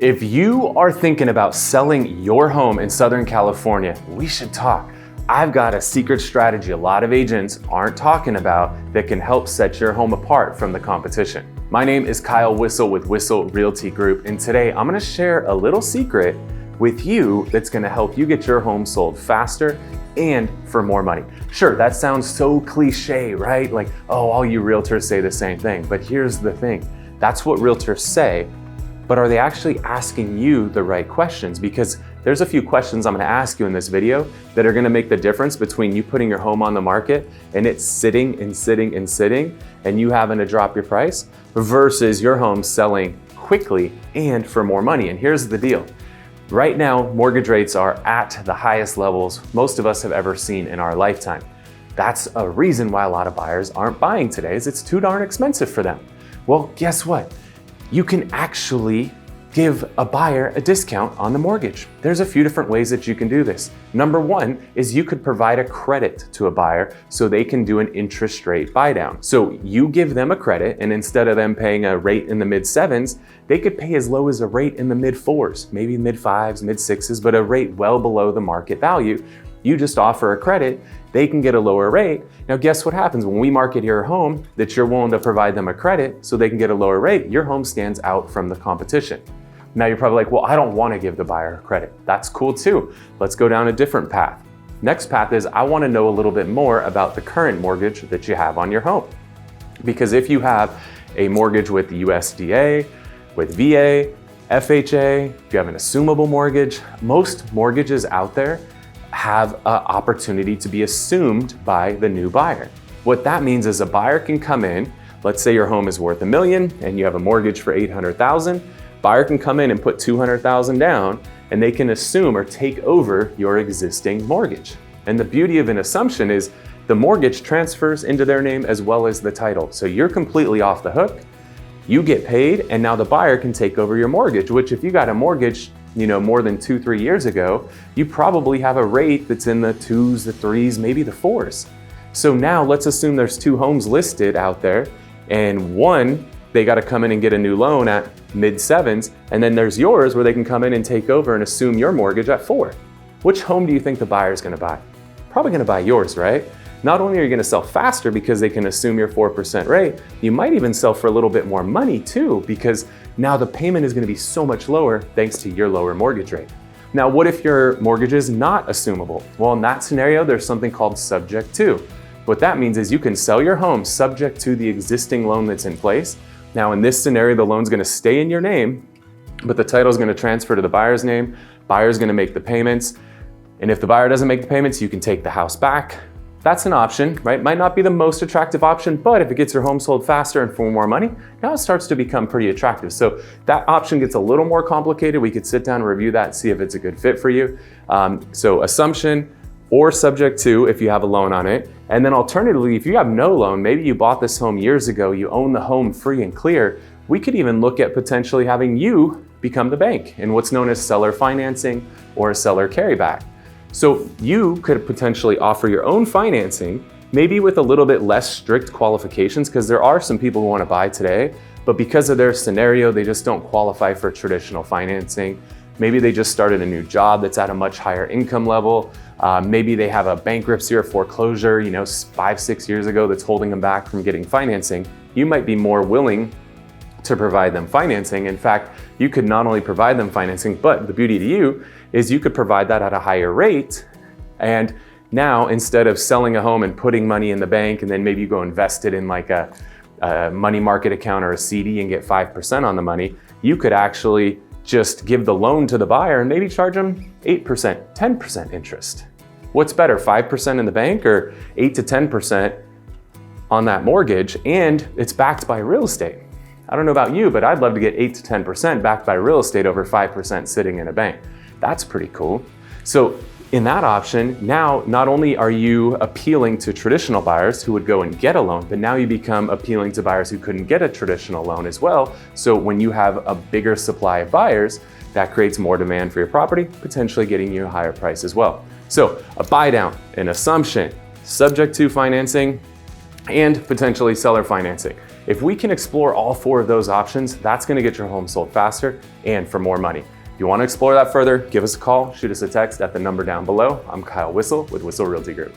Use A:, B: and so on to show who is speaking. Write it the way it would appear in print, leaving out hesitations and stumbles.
A: If you are thinking about selling your home in Southern California, we should talk. I've got a secret strategy a lot of agents aren't talking about that can help set your home apart from the competition. My name is Kyle Whissel with Whissel Realty Group, and today I'm gonna share a little secret with you that's gonna help you get your home sold faster and for more money. Sure, that sounds so cliche, right? Like, oh, all you realtors say the same thing. But here's the thing, that's what realtors say, but are they actually asking you the right questions? Because there's a few questions I'm gonna ask you in this video that are gonna make the difference between you putting your home on the market and it's sitting and sitting and sitting and you having to drop your price versus your home selling quickly and for more money. And here's the deal. Right now, mortgage rates are at the highest levels most of us have ever seen in our lifetime. That's a reason why a lot of buyers aren't buying today, is it's too darn expensive for them. Well, guess what? You can actually give a buyer a discount on the mortgage. There's a few different ways that you can do this. Number one is you could provide a credit to a buyer so they can do an interest rate buy down. So you give them a credit, and instead of them paying a rate in the mid sevens, they could pay as low as a rate in the mid fours, maybe mid fives, mid sixes, but a rate well below the market value. You just offer a credit, they can get a lower rate. Now guess what happens when we market your home that you're willing to provide them a credit so they can get a lower rate? Your home stands out from the competition. Now you're probably like, well, I don't want to give the buyer a credit. That's cool too. Let's go down a different path. Next path is I want to know a little bit more about the current mortgage that you have on your home. Because if you have a mortgage with the USDA, with VA, FHA, if you have an assumable mortgage, most mortgages out there have an opportunity to be assumed by the new buyer. What that means is a buyer can come in, let's say your home is worth $1 million and you have a mortgage for $800,000, buyer can come in and put $200,000 down and they can assume or take over your existing mortgage. And the beauty of an assumption is the mortgage transfers into their name as well as the title. So you're completely off the hook, you get paid, and now the buyer can take over your mortgage, which if you got a mortgage more than 2-3 years ago, you probably have a rate that's in the 2s, the 3s, maybe the 4s. So now let's assume there's 2 homes listed out there, and one, they got to come in and get a new loan at mid sevens, and then there's yours where they can come in and take over and assume your mortgage at 4. Which home do you think the buyer's going to buy? Probably going to buy yours, right? Not only are you going to sell faster because they can assume your 4% rate, you might even sell for a little bit more money too, because now the payment is going to be so much lower thanks to your lower mortgage rate. Now, what if your mortgage is not assumable? Well, in that scenario, there's something called subject to. What that means is you can sell your home subject to the existing loan that's in place. Now, in this scenario, the loan's going to stay in your name, but the title is going to transfer to the buyer's name. Buyer's going to make the payments. And if the buyer doesn't make the payments, you can take the house back. That's an option, right? Might not be the most attractive option, but if it gets your home sold faster and for more money, now it starts to become pretty attractive. So that option gets a little more complicated. We could sit down and review that and see if it's a good fit for you. So assumption or subject to if you have a loan on it. And then alternatively, if you have no loan, maybe you bought this home years ago, you own the home free and clear, we could even look at potentially having you become the bank in what's known as seller financing or a seller carryback. So you could potentially offer your own financing, maybe with a little bit less strict qualifications, because there are some people who want to buy today, but because of their scenario, they just don't qualify for traditional financing. Maybe they just started a new job that's at a much higher income level. Maybe they have a bankruptcy or foreclosure, 5-6 years ago that's holding them back from getting financing. You might be more willing to provide them financing. In fact, you could not only provide them financing, but the beauty to you is you could provide that at a higher rate. And now instead of selling a home and putting money in the bank and then maybe you go invest it in like a money market account or a CD and get 5% on the money, you could actually just give the loan to the buyer and maybe charge them 8%, 10% interest. What's better, 5% in the bank or 8 to 10% on that mortgage? And it's backed by real estate. I don't know about you, but I'd love to get 8 to 10% backed by real estate over 5% sitting in a bank. That's pretty cool. So in that option, now not only are you appealing to traditional buyers who would go and get a loan, but now you become appealing to buyers who couldn't get a traditional loan as well. So when you have a bigger supply of buyers, that creates more demand for your property, potentially getting you a higher price as well. So a buy down, an assumption, subject to financing, and potentially seller financing. If we can explore all 4 of those options, that's gonna get your home sold faster and for more money. If you wanna explore that further, give us a call, shoot us a text at the number down below. I'm Kyle Whissel with Whissel Realty Group.